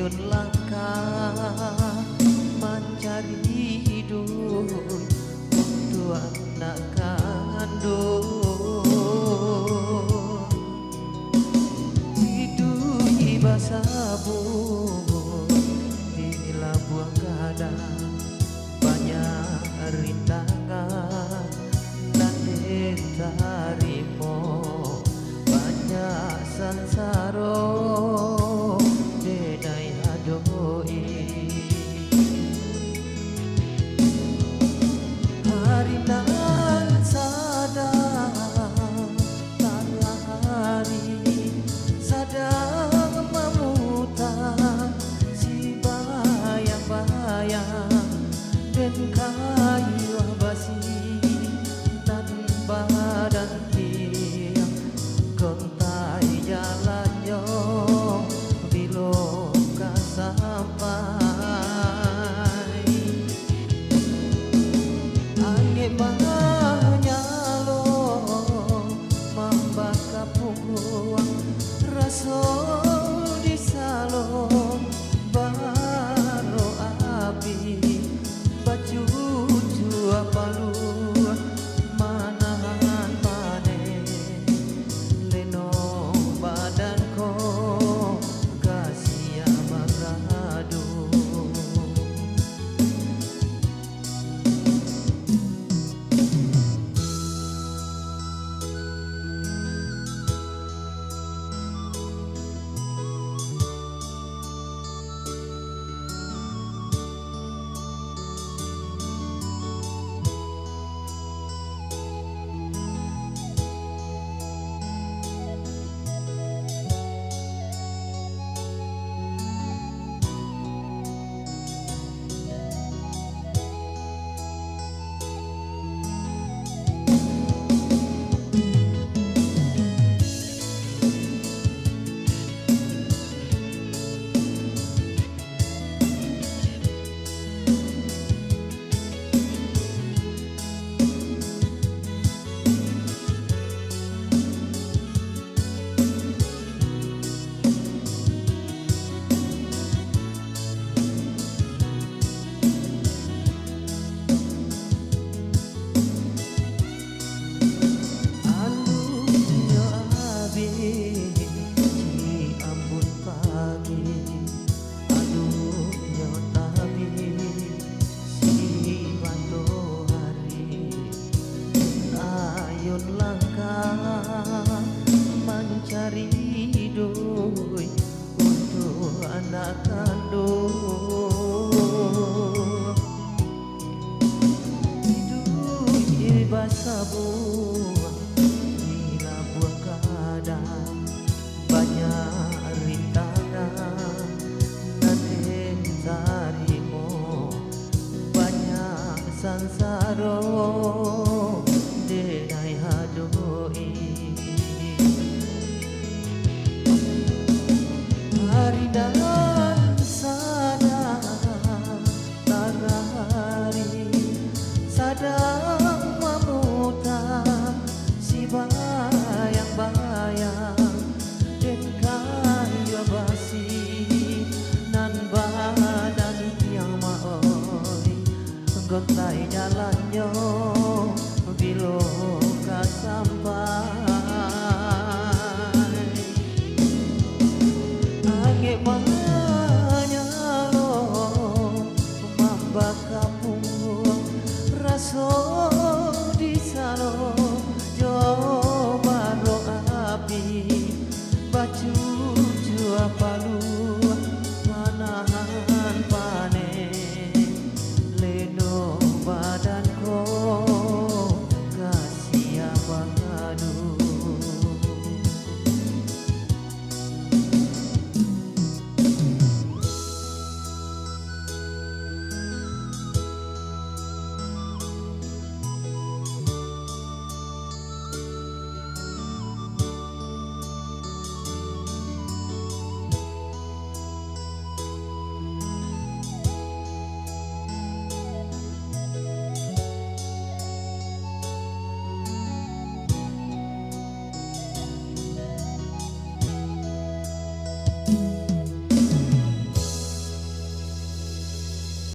ayun langkah mencari hidup untuk anak kandung. Hidup iba sabun di Labuan Gadang, banyak rintangan dan ditarimo, banyak sansaro denai adoi. Hari nan sadang tangah hari sadang memutar si bayang-bayang dan kayu basi dan badan tiang kontai jalannya belum sampai. Angin menyalo membakar puang rasa di salon baro api baju jua palu manahan panen lenong badanku kasih magadu. Langkah mencari hidup untuk anak kandung. Hidup iba sabun di Labuan Gadang, banyak rintangan dan tarimo, banyak sansaro denai hadoi. Hari dan sadang tangah hari sadang memutar si bayang-bayang dan kayu basi nan badan tiang maoi gontai jalannya bilo